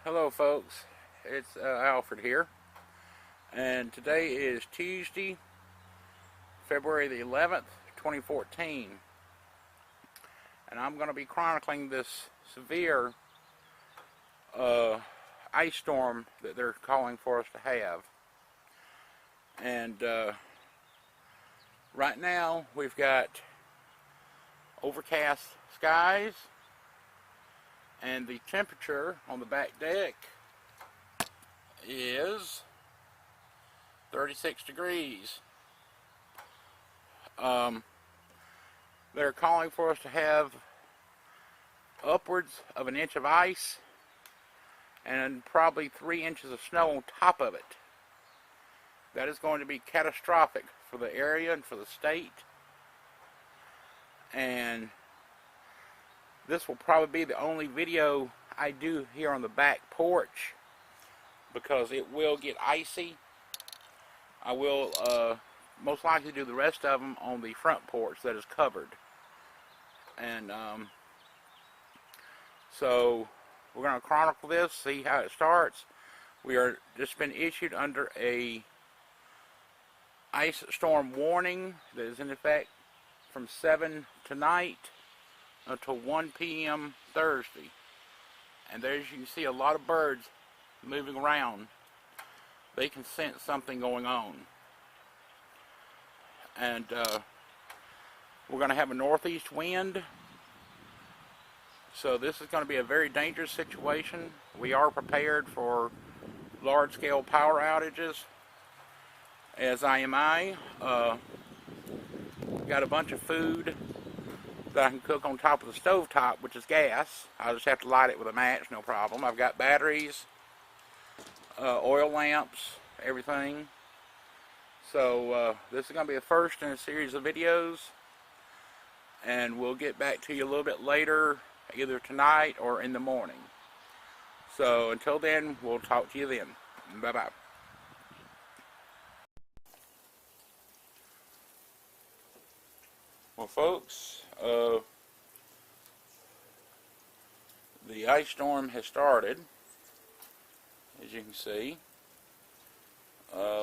Hello folks, it's Alfred here, and today is Tuesday, February the 11th, 2014, and I'm going to be chronicling this severe ice storm that they're calling for us to have. And right now we've got overcast skies, and the temperature on the back deck is 36 degrees. They're calling for us to have upwards of an inch of ice and probably 3 inches of snow on top of it. That is going to be catastrophic for the area and for the state. And this will probably be the only video I do here on the back porch, because it will get icy. I will most likely do the rest of them on the front porch that is covered. And so we're going to chronicle this, see how it starts. We are just been issued under a ice storm warning that is in effect from 7 tonight until 1 p.m. Thursday. And there you can see a lot of birds moving around. They can sense something going on. And we're going to have a northeast wind. So this is going to be a very dangerous situation. We are prepared for large-scale power outages, as am I. Got a bunch of food that I can cook on top of the stove top, which is gas. I just have to light it with a match, no problem. I've got batteries, oil lamps, everything. So this is going to be the first in a series of videos, and we'll get back to you a little bit later, either tonight or in the morning. So until then, we'll talk to you then. Bye-bye. Well, folks, the ice storm has started, as you can see.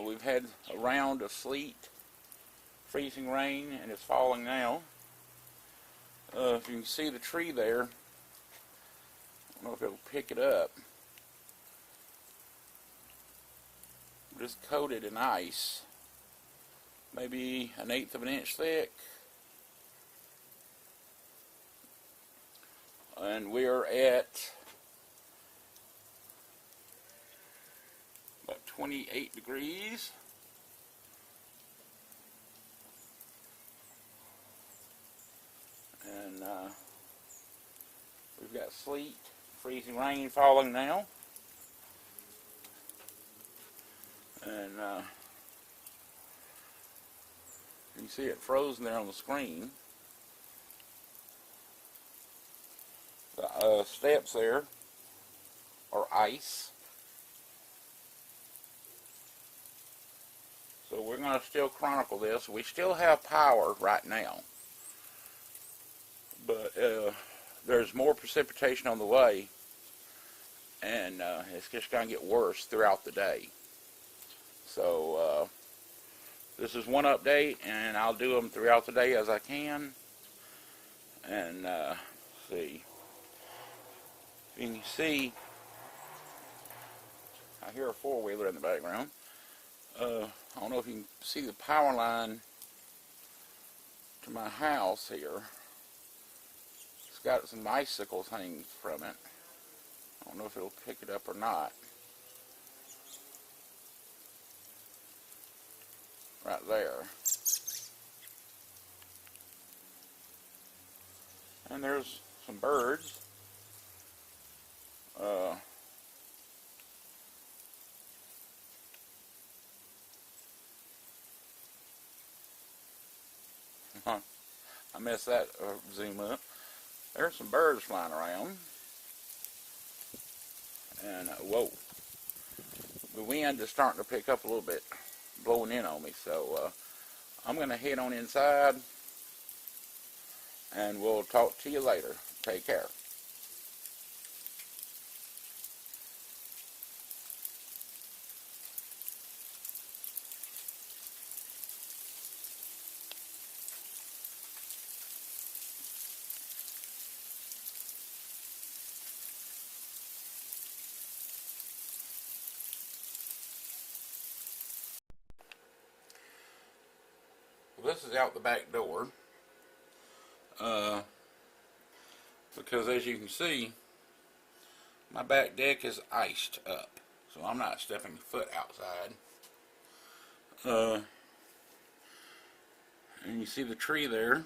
We've had a round of sleet, freezing rain, and it's falling now. If you can see the tree there, I don't know if it'll pick it up. Just coated in ice, maybe 1/8 of an inch thick. And we're at about 28 degrees. And we've got sleet, freezing rain falling now. And you can see it frozen there on the screen. The steps there are ice. So we're going to still chronicle this. We still have power right now, but there's more precipitation on the way, and it's just going to get worse throughout the day. So this is one update, and I'll do them throughout the day as I can. And see. You can see, I hear a four-wheeler in the background. I don't know if you can see the power line to my house here. It's got some icicles hanging from it. I don't know if it'll pick it up or not. Right there. And there's some birds. I messed that zoom up. There's some birds flying around. And whoa, the wind is starting to pick up a little bit, blowing in on me. So I'm going to head on inside, and we'll talk to you later. Take care. Well, this is out the back door. Because as you can see, my back deck is iced up. So I'm not stepping foot outside. And you see the tree there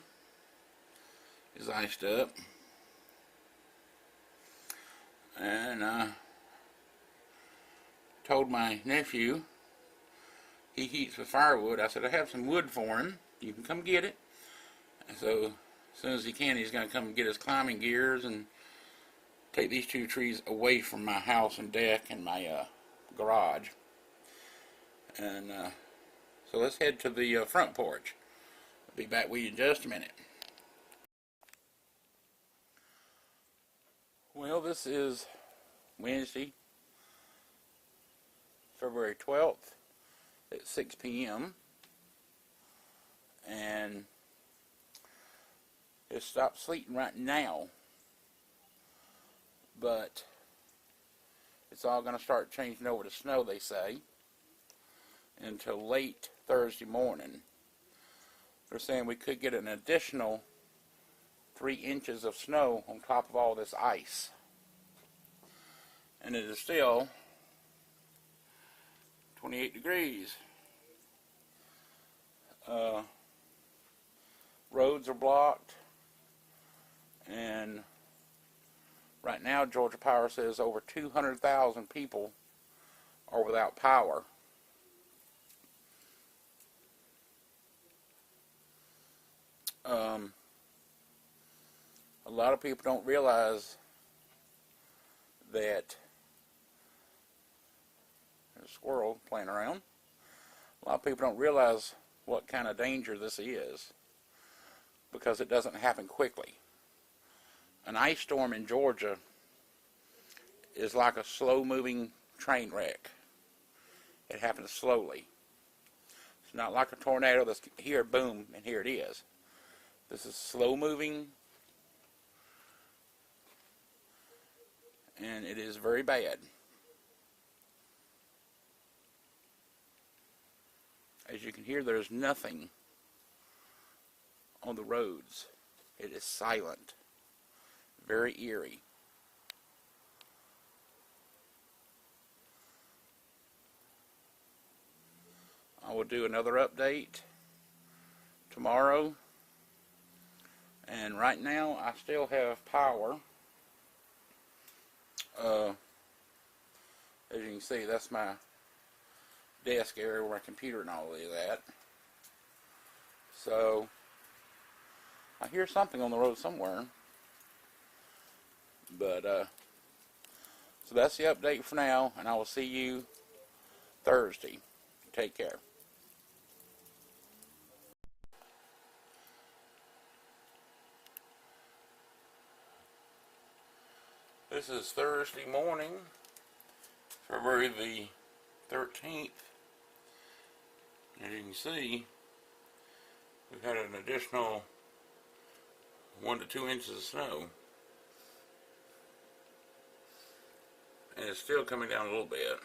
is iced up. And I told my nephew, he heats with firewood. I said, I have some wood for him. You can come get it. And so as soon as he can, he's going to come get his climbing gears and take these two trees away from my house and deck and my garage. And so let's head to the front porch. I'll be back with you in just a minute. Well, this is Wednesday, February 12th at 6 p.m. and it stopped sleeting right now, but it's all going to start changing over to snow, they say, until late Thursday morning. They're saying we could get an additional 3 inches of snow on top of all this ice. And it is still 28 degrees. Roads are blocked. And right now Georgia Power says over 200,000 people are without power. A lot of people don't realize that there's a squirrel playing around. A lot of people don't realize what kind of danger this is because it doesn't happen quickly. An ice storm in Georgia is like a slow-moving train wreck. It happens slowly. It's not like a tornado that's here, boom, and here it is. This is slow-moving, and it is very bad. As you can hear, there's nothing on the roads. It is silent. Very eerie. I will do another update tomorrow. And right now I still have power. As you can see, that's my desk area where my computer and all is at. So I hear something on the road somewhere. But so that's the update for now, and I will see you Thursday. Take care. This is Thursday morning, February the 13th. As you can see, we've had an additional 1 to 2 inches of snow. And it's still coming down a little bit.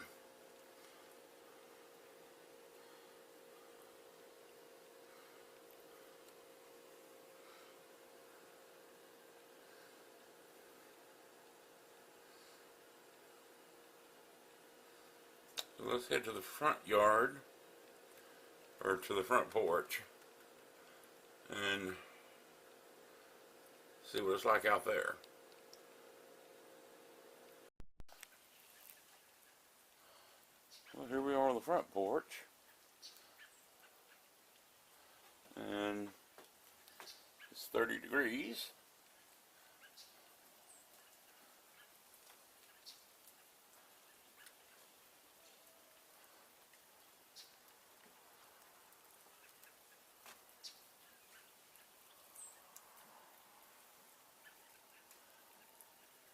So let's head to the front yard, or to the front porch, and see what it's like out there. Well, here we are on the front porch, and it's 30 degrees.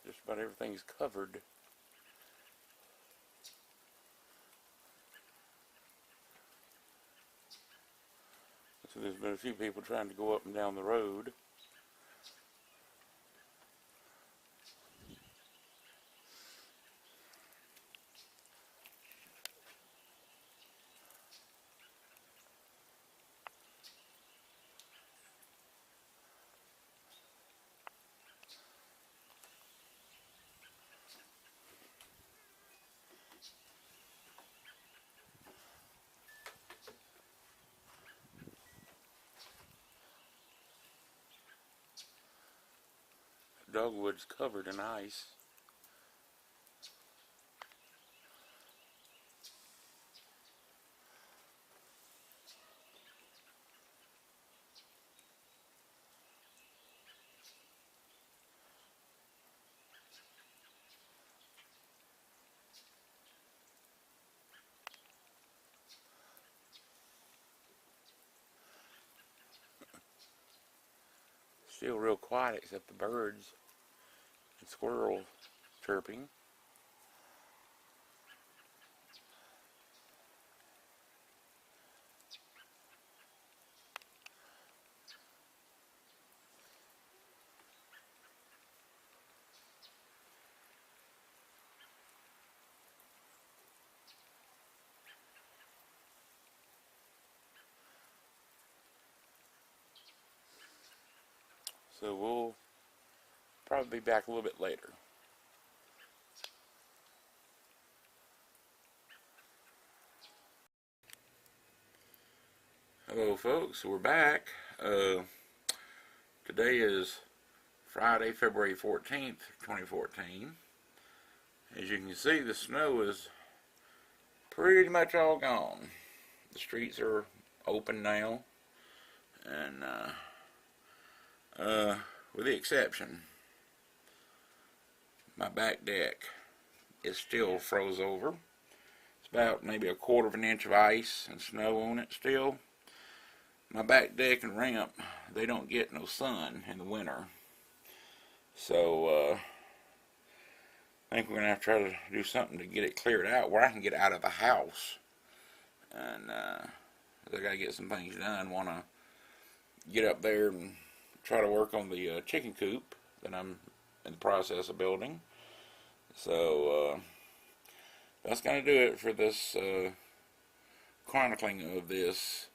Just about everything's covered. So there's been a few people trying to go up and down the road. dogwood's covered in ice. Still real quiet except the birds and squirrels chirping. So we'll probably be back a little bit later. Hello folks, we're back. Today is Friday, February 14th, 2014. As you can see, the snow is pretty much all gone. The streets are open now, and with the exception, my back deck is still froze over. It's about maybe a quarter of an inch of ice and snow on it still. My back deck and ramp, they don't get no sun in the winter. So, I think we're going to have to try to do something to get it cleared out where I can get out of the house. And, I got to get some things done. Want to get up there and try to work on the chicken coop that I'm in the process of building. So, that's going to do it for this chronicling of this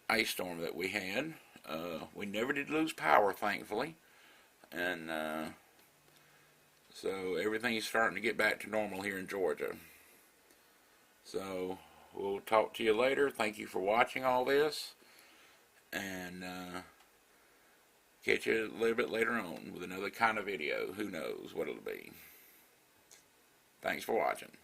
ice storm that we had. We never did lose power, thankfully, and so everything's starting to get back to normal here in Georgia. So we'll talk to you later. Thank you for watching all this, and catch you a little bit later on with another kind of video. Who knows what it'll be. Thanks for watching.